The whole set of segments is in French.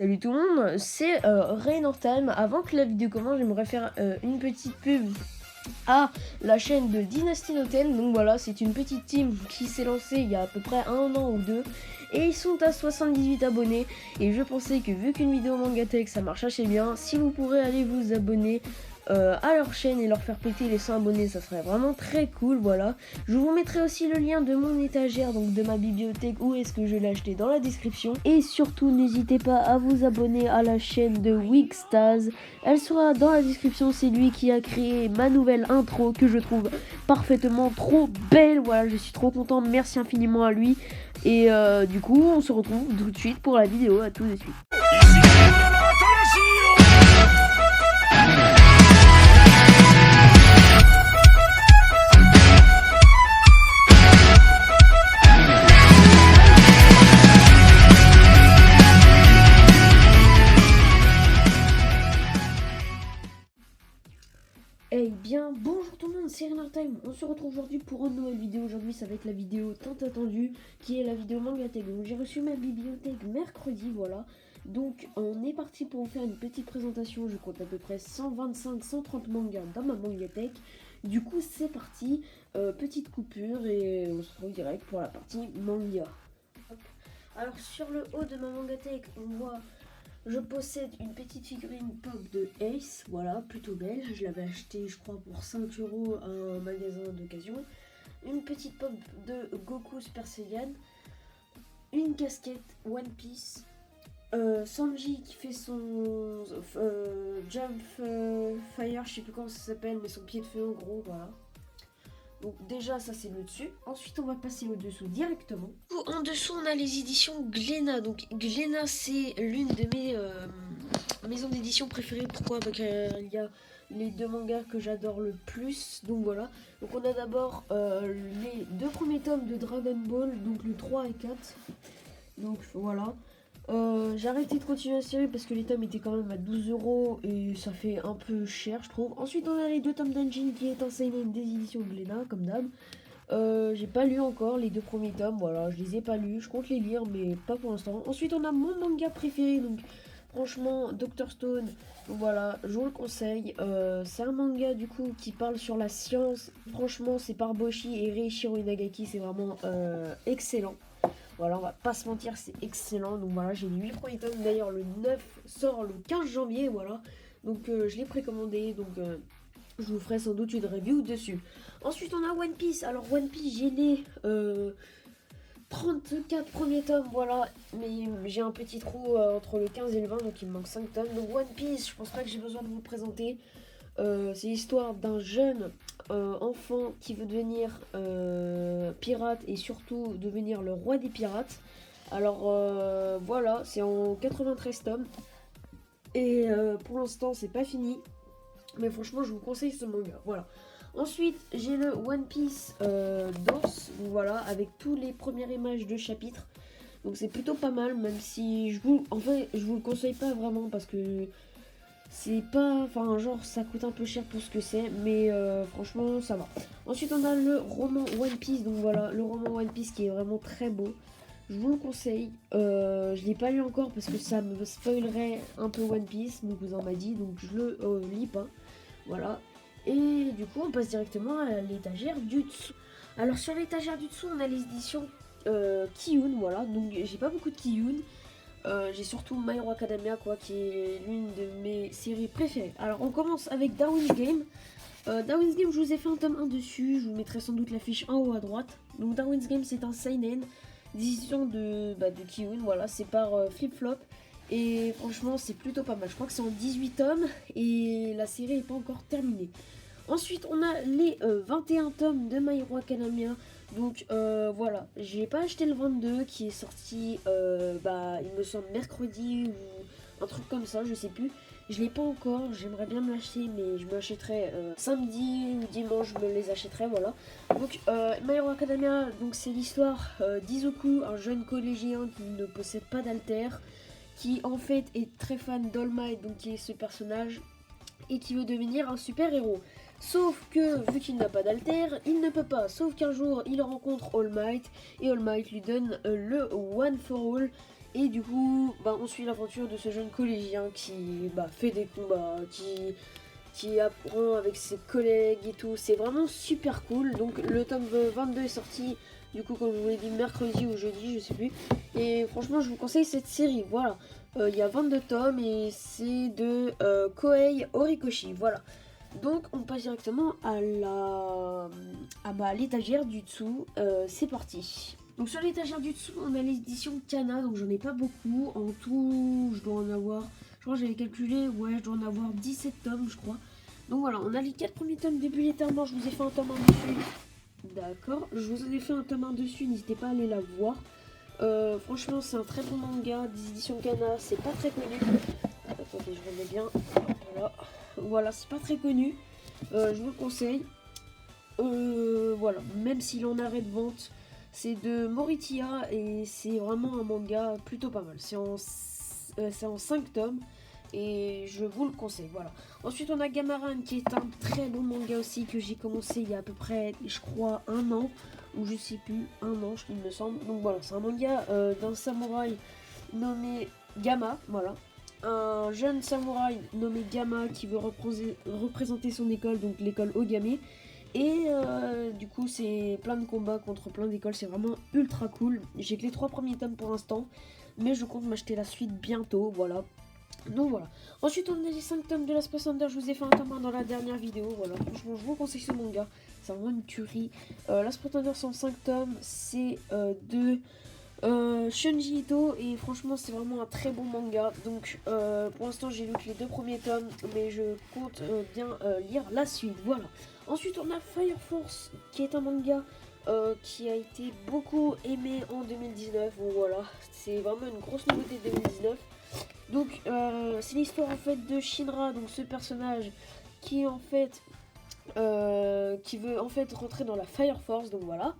Salut tout le monde, c'est Rain of Time. Avant que la vidéo commence, j'aimerais faire une petite pub à la chaîne de Dynasty No Ten. Donc voilà, c'est une petite team qui s'est lancée il y a à peu près un an ou deux. Et ils sont à 78 abonnés. Et je pensais que vu qu'une vidéo Mangatech ça marche assez bien, si vous pourrez aller vous abonner à leur chaîne et leur faire péter les 100 abonnés, ça serait vraiment très cool. Voilà, je vous mettrai aussi le lien de mon étagère, donc de ma bibliothèque, où est-ce que je l'ai acheté, dans la description. Et surtout n'hésitez pas à vous abonner à la chaîne de Wigstaz, elle sera dans la description. C'est lui qui a créé ma nouvelle intro que je trouve parfaitement trop belle. Voilà, je suis trop content, merci infiniment à lui. Et du coup on se retrouve tout de suite pour la vidéo. À tout de suite. Eh bien, bonjour tout le monde, c'est Rain of Time. On se retrouve aujourd'hui pour une nouvelle vidéo. Aujourd'hui, ça va être la vidéo tant attendue, qui est la vidéo Mangatech. Donc, j'ai reçu ma bibliothèque mercredi, voilà. Donc, on est parti pour vous faire une petite présentation. Je compte à peu près 125-130 mangas dans ma Mangatech. Du coup, c'est parti. Petite coupure et on se retrouve direct pour la partie manga. Hop. Alors, sur le haut de ma Mangatech, on voit... Je possède une petite figurine pop de Ace, voilà, plutôt belle. Je l'avais achetée, je crois, pour 5 € à un magasin d'occasion. Une petite pop de Goku Super Saiyan. Une casquette One Piece. Sanji qui fait son Jump Fire, je sais plus comment ça s'appelle, mais son pied de feu en gros, voilà. Donc déjà ça c'est le dessus. Ensuite on va passer au dessous directement. En dessous on a les éditions Glénat. Donc Glénat c'est l'une de mes maisons d'édition préférées. Pourquoi? Parce qu'il y a les deux mangas que j'adore le plus. Donc voilà. Donc on a d'abord les deux premiers tomes de Dragon Ball. Donc le 3 et 4. Donc voilà. J'ai arrêté de continuer la série parce que les tomes étaient quand même à 12 € et ça fait un peu cher, je trouve. Ensuite, on a les deux tomes d'Engine qui est un seinen des éditions Glénat, comme d'hab. J'ai pas lu encore les deux premiers tomes, voilà, je les ai pas lus, je compte les lire, mais pas pour l'instant. Ensuite, on a mon manga préféré, donc franchement, Dr Stone, donc voilà, je vous le conseille. C'est un manga du coup qui parle sur la science. Franchement, c'est par Boshi et Reiichiro Inagaki, c'est vraiment excellent. Voilà, on va pas se mentir, c'est excellent. Donc voilà, j'ai les 8 premiers tomes. D'ailleurs, le 9 sort le 15 janvier, voilà. Donc je l'ai précommandé, donc je vous ferai sans doute une review dessus. Ensuite, on a One Piece. Alors One Piece, j'ai les 34 premiers tomes, voilà. Mais j'ai un petit trou entre le 15 et le 20, donc il me manque 5 tomes. Donc One Piece, je pense pas que j'ai besoin de vous le présenter. C'est l'histoire d'un jeune enfant qui veut devenir pirate et surtout devenir le roi des pirates. Alors voilà, c'est en 93 tomes. Et pour l'instant, c'est pas fini. Mais franchement, je vous conseille ce manga. Voilà. Ensuite, j'ai le One Piece Danse, voilà, avec tous les premières images de chapitres. Donc c'est plutôt pas mal, même si en fait, je vous le conseille pas vraiment parce que c'est pas... Enfin, genre, ça coûte un peu cher pour ce que c'est, mais franchement, ça va. Ensuite, on a le roman One Piece. Donc voilà, le roman One Piece qui est vraiment très beau. Je vous le conseille. Je l'ai pas lu encore parce que ça me spoilerait un peu One Piece. Mon cousin m'a dit, donc je le lis pas. Voilà. Et du coup, on passe directement à l'étagère du dessous. Alors, sur l'étagère du dessous, on a les éditions Kiyun, voilà. Donc, j'ai pas beaucoup de Kiyun. J'ai surtout My Hero Academia, quoi, qui est l'une de mes séries préférées. Alors on commence avec Darwin's Game. Darwin's Game, je vous ai fait un tome 1 dessus, je vous mettrai sans doute l'affiche en haut à droite. Donc Darwin's Game, c'est un seinen d'édition de Kiyun, voilà, c'est par Flip Flop. Et franchement, c'est plutôt pas mal. Je crois que c'est en 18 tomes et la série n'est pas encore terminée. Ensuite, on a les 21 tomes de My Hero Academia. Donc voilà, j'ai pas acheté le 22 qui est sorti, il me semble mercredi ou un truc comme ça, je sais plus. Je l'ai pas encore, j'aimerais bien me l'acheter, mais je me l'achèterai samedi ou dimanche, je me les achèterai, voilà. Donc My Hero Academia, donc c'est l'histoire d'Izuku, un jeune collégien qui ne possède pas d'alter, qui en fait est très fan d'All Might, donc qui est ce personnage, et qui veut devenir un super héros. Sauf que, vu qu'il n'a pas d'alter, il ne peut pas. Sauf qu'un jour, il rencontre All Might, et All Might lui donne le One for All. Et du coup, bah, on suit l'aventure de ce jeune collégien qui fait des combats, qui apprend avec ses collègues et tout. C'est vraiment super cool. Donc le tome 22 est sorti, du coup, comme je vous l'ai dit, mercredi ou jeudi, je sais plus. Et franchement, je vous conseille cette série. Voilà, il y a 22 tomes et c'est de Kohei Horikoshi. Voilà. Donc on passe directement à l'étagère du dessous. C'est parti. Donc sur l'étagère du dessous, on a l'édition Kana, donc j'en ai pas beaucoup. En tout, je dois en avoir, je crois que j'avais calculé, ouais, je dois en avoir 17 tomes, je crois. Donc voilà, on a les 4 premiers tomes début l'éternel, je vous ai fait un tome 1 dessus. D'accord, je vous en ai fait un tome 1 dessus, n'hésitez pas à aller la voir. Franchement, c'est un très bon manga des éditions Kana, c'est pas très connu. Attendez, je remets bien. Voilà, voilà, c'est pas très connu. Je vous le conseille. Voilà, même s'il en arrêt de vente, c'est de Moritia et c'est vraiment un manga plutôt pas mal. C'est en 5 tomes et je vous le conseille. Voilà. Ensuite, on a Gamaran qui est un très bon manga aussi que j'ai commencé il y a à peu près, je crois, un an ou je sais plus, un an, il me semble. Donc voilà, c'est un manga d'un samouraï nommé Gama. Voilà. Un jeune samouraï nommé Gama qui veut représenter son école, donc l'école Ogame. Et du coup, c'est plein de combats contre plein d'écoles, c'est vraiment ultra cool. J'ai que les 3 premiers tomes pour l'instant, mais je compte m'acheter la suite bientôt, voilà. Donc voilà. Ensuite, on a les 5 tomes de la Space Under, je vous ai fait un tome 1 dans la dernière vidéo, voilà. Franchement, je vous conseille ce manga, c'est vraiment une tuerie. La Space Under, c'est en 5 tomes, c'est de Shunji Ito et franchement c'est vraiment un très bon manga. Donc pour l'instant j'ai lu que les 2 premiers tomes, mais je compte bien lire la suite. Voilà. Ensuite on a Fire Force qui est un manga qui a été beaucoup aimé en 2019. Bon voilà, c'est vraiment une grosse nouveauté de 2019. Donc c'est l'histoire en fait de Shinra, donc ce personnage qui en fait qui veut en fait rentrer dans la Fire Force. Donc voilà.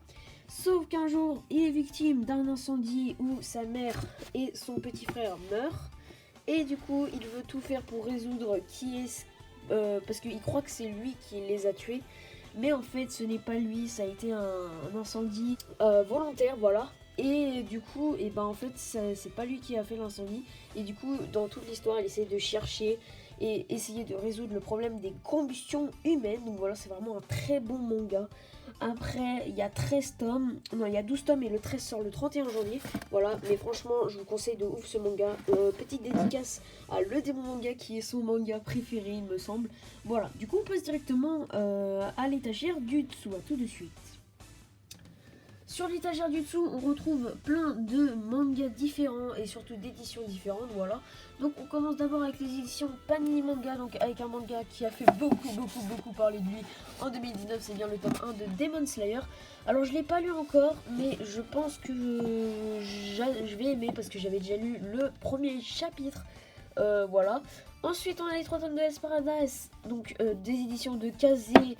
Sauf qu'un jour, il est victime d'un incendie où sa mère et son petit frère meurent. Et du coup, il veut tout faire pour résoudre qui est... parce qu'il croit que c'est lui qui les a tués. Mais en fait, ce n'est pas lui, ça a été un incendie volontaire, voilà. Et du coup, et ben en fait, c'est pas lui qui a fait l'incendie. Et du coup, dans toute l'histoire, il essaie de chercher et essayer de résoudre le problème des combustions humaines. Donc voilà, c'est vraiment un très bon manga. Après, il y a 13 tomes. Non, il y a 12 tomes et le 13 sort le 31 janvier. Voilà, mais franchement, je vous conseille de ouf ce manga. Petite dédicace à Le Démon Manga qui est son manga préféré, il me semble. Voilà, du coup, on passe directement à l'étagère du dessous. À tout de suite. Sur l'étagère du dessous, on retrouve plein de mangas différents et surtout d'éditions différentes, voilà. Donc on commence d'abord avec les éditions Panini Manga, donc avec un manga qui a fait beaucoup parler de lui en 2019, c'est bien le tome 1 de Demon Slayer. Alors je l'ai pas lu encore, mais je pense que je vais aimer parce que j'avais déjà lu le premier chapitre, voilà. Ensuite on a les 3 tomes de S Paradise, donc des éditions de Kazé.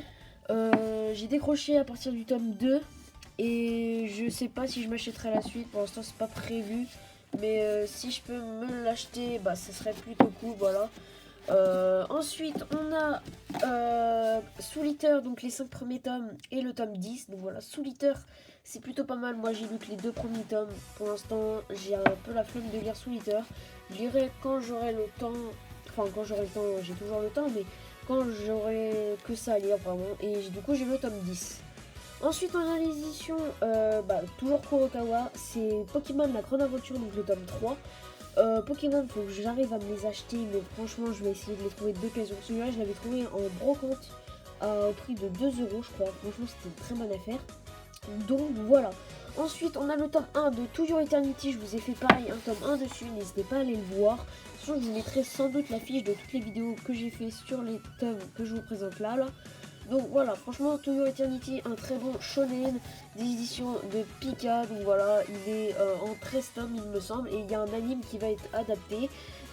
J'ai décroché à partir du tome 2. Et je sais pas si je m'achèterai la suite, pour l'instant c'est pas prévu. Mais si je peux me l'acheter, bah ça serait plutôt cool, voilà. Ensuite on a Soul Eater, donc les 5 premiers tomes et le tome 10. Donc voilà, Soul Eater c'est plutôt pas mal. Moi j'ai lu que les 2 premiers tomes. Pour l'instant j'ai un peu la flemme de lire Soul Eater. Je lirai quand j'aurai le temps. Enfin quand j'aurai le temps, j'ai toujours le temps, mais quand j'aurai que ça à lire vraiment. Et du coup j'ai le tome 10. Ensuite, on a les éditions, toujours Kurokawa, c'est Pokémon La Grande Aventure, donc le tome 3. Pokémon, faut que j'arrive à me les acheter, mais franchement, je vais essayer de les trouver d'occasion. Celui-là, je l'avais trouvé en brocante au prix de 2 euros, je crois. Franchement, c'était une très bonne affaire. Donc voilà. Ensuite, on a le tome 1 de To Your Eternity. Je vous ai fait pareil, un tome 1 dessus. N'hésitez pas à aller le voir. De toute façon, je vous mettrai sans doute la fiche de toutes les vidéos que j'ai fait sur les tomes que je vous présente là. Donc voilà, franchement, To Your Eternity, un très bon shonen des éditions de Pika. Donc voilà, il est en 13 tomes, il me semble. Et il y a un anime qui va être adapté.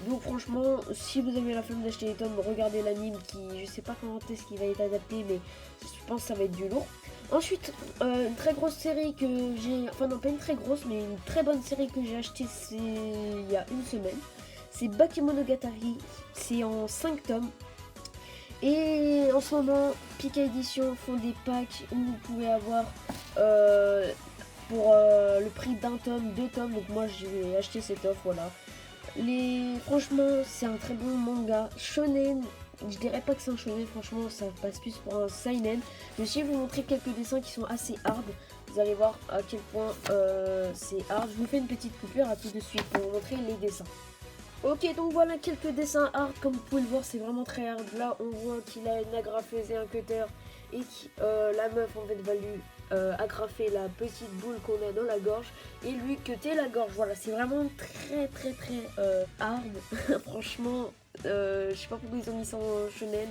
Donc franchement, si vous avez la flemme d'acheter les tomes, regardez l'anime qui, je sais pas quand est-ce qu'il va être adapté, mais je pense que ça va être du lourd. Ensuite, une très grosse série que j'ai, enfin non pas une très grosse, mais une très bonne série que j'ai achetée il y a une semaine. C'est Bakemonogatari, c'est en 5 tomes. Et en ce moment, Pika Edition font des packs où vous pouvez avoir pour le prix d'un tome, 2 tomes. Donc moi j'ai acheté cette offre, voilà. Franchement, c'est un très bon manga shonen. Je dirais pas que c'est un shonen, franchement, ça passe plus pour un seinen. Je vais vous montrer quelques dessins qui sont assez hard. Vous allez voir à quel point c'est hard. Je vous fais une petite coupure à tout de suite pour vous montrer les dessins. Ok, donc voilà quelques dessins hard. Comme vous pouvez le voir, c'est vraiment très hard. Là, on voit qu'il a une agrafeuse et un cutter. Et que la meuf, en fait, va lui agrafer la petite boule qu'on a dans la gorge. Et lui cutter la gorge. Voilà, c'est vraiment très hard. Franchement, je sais pas pourquoi ils ont mis ça en shonen.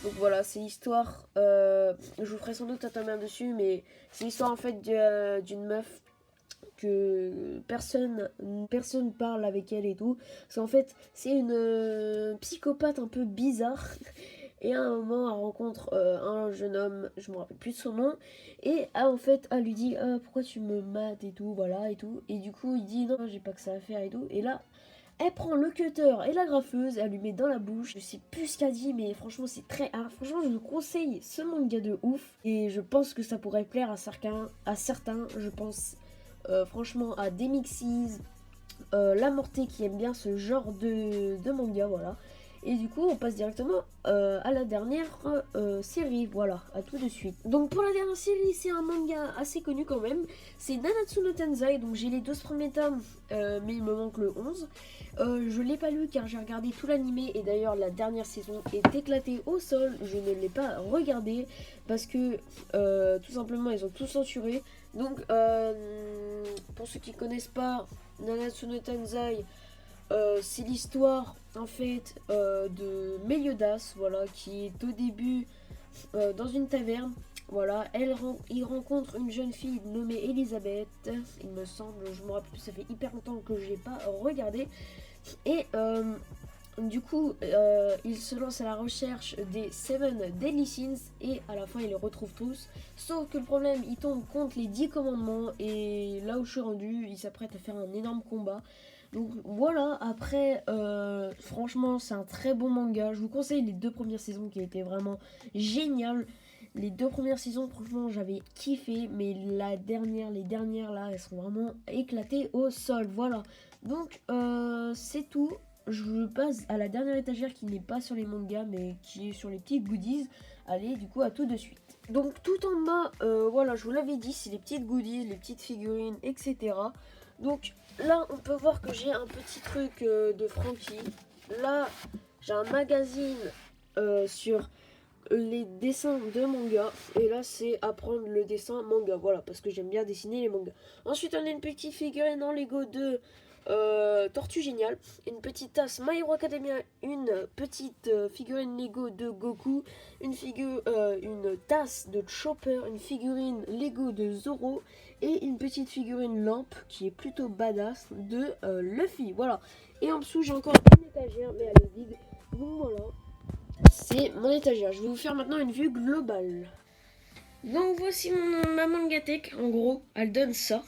Donc voilà, c'est l'histoire. Je vous ferai sans doute un tome dessus. Mais c'est l'histoire, en fait, d'une meuf que personne parle avec elle et tout. Parce qu'en fait, c'est une psychopathe un peu bizarre. Et à un moment, elle rencontre un jeune homme, je me rappelle plus de son nom. Et en fait, elle lui dit pourquoi tu me mates et tout, voilà et tout. Et du coup, il dit non, j'ai pas que ça à faire et tout. Et là, elle prend le cutter et la graffeuse, elle lui met dans la bouche. Je sais plus ce qu'elle dit, mais franchement, c'est très hard. Franchement, je vous conseille ce manga de ouf. Et je pense que ça pourrait plaire à certains, je pense. Franchement, à Demixis, La Mortée qui aime bien ce genre de manga, voilà. Et du coup, on passe directement à la dernière série, voilà, à tout de suite. Donc pour la dernière série, c'est un manga assez connu quand même, c'est Nanatsu no Tensei, donc j'ai les 12 premiers tomes, mais il me manque le 11. Je l'ai pas lu car j'ai regardé tout l'animé et d'ailleurs la dernière saison est éclatée au sol, je ne l'ai pas regardé parce que tout simplement ils ont tout censuré. Donc pour ceux qui connaissent pas Nanatsu no Tensei, c'est l'histoire en fait de Meliodas, voilà, qui est au début dans une taverne. Voilà, il rencontre une jeune fille nommée Elisabeth, il me semble, je me rappelle plus, ça fait hyper longtemps que je n'ai pas regardé. Et du coup, il se lance à la recherche des 7 Deadly Sins et à la fin, il les retrouve tous. Sauf que le problème, il tombe contre les 10 commandements et là où je suis rendu, il s'apprête à faire un énorme combat. Donc voilà, après, franchement, c'est un très bon manga. Je vous conseille les 2 premières saisons qui étaient vraiment géniales. Les 2 premières saisons, franchement, j'avais kiffé. Mais les dernières là, elles sont vraiment éclatées au sol. Voilà. Donc, c'est tout. Je passe à la dernière étagère qui n'est pas sur les mangas, mais qui est sur les petits goodies. Allez, du coup, à tout de suite. Donc, tout en bas, voilà, je vous l'avais dit, c'est les petites goodies, les petites figurines, etc. Donc, là, on peut voir que j'ai un petit truc de Frankie. Là, j'ai un magazine sur les dessins de manga. Et là, c'est apprendre le dessin manga. Voilà, parce que j'aime bien dessiner les mangas. Ensuite, on a une petite figurine en Lego de Tortue Géniale. Une petite tasse My Hero Academia. Une petite figurine Lego de Goku. Une tasse de Chopper. Une figurine Lego de Zoro. Et une petite figurine lampe qui est plutôt badass de Luffy. Voilà. Et en dessous, j'ai encore une étagère, mais elle est vide. Donc voilà. C'est mon étagère. Je vais vous faire maintenant une vue globale. Donc voici ma mangatech. En gros, elle donne ça.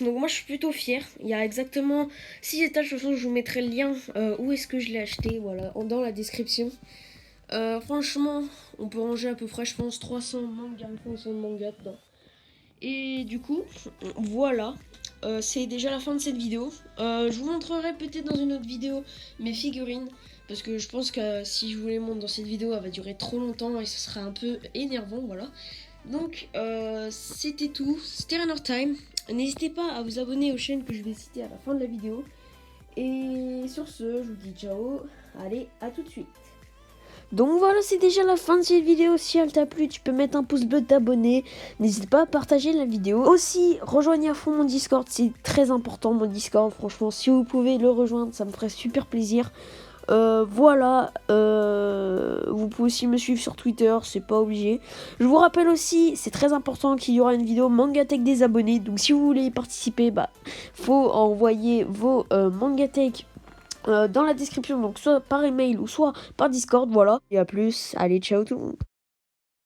Donc moi je suis plutôt fière. Il y a exactement 6 étages. De toute façon, je vous mettrai le lien où est-ce que je l'ai acheté. Voilà, dans la description. Franchement, on peut ranger à peu près, je pense, 300 mangas dedans. Et du coup, voilà. C'est déjà la fin de cette vidéo. Je vous montrerai peut-être dans une autre vidéo mes figurines. Parce que je pense que si je vous les montre dans cette vidéo, elle va durer trop longtemps et ce sera un peu énervant, voilà. Donc, c'était tout. C'était Runner Time. N'hésitez pas à vous abonner aux chaînes que je vais citer à la fin de la vidéo. Et sur ce, je vous dis ciao. Allez, à tout de suite. Donc voilà, c'est déjà la fin de cette vidéo. Si elle t'a plu, tu peux mettre un pouce bleu, t'abonner. N'hésite pas à partager la vidéo. Aussi, rejoignez à fond mon Discord. C'est très important, mon Discord. Franchement, si vous pouvez le rejoindre, ça me ferait super plaisir. Voilà, vous pouvez aussi me suivre sur Twitter, c'est pas obligé. Je vous rappelle aussi, c'est très important qu'il y aura une vidéo Mangatech des abonnés. Donc si vous voulez y participer, faut envoyer vos Mangatech dans la description. Donc soit par email ou soit par Discord, voilà. Et à plus, allez ciao tout le monde.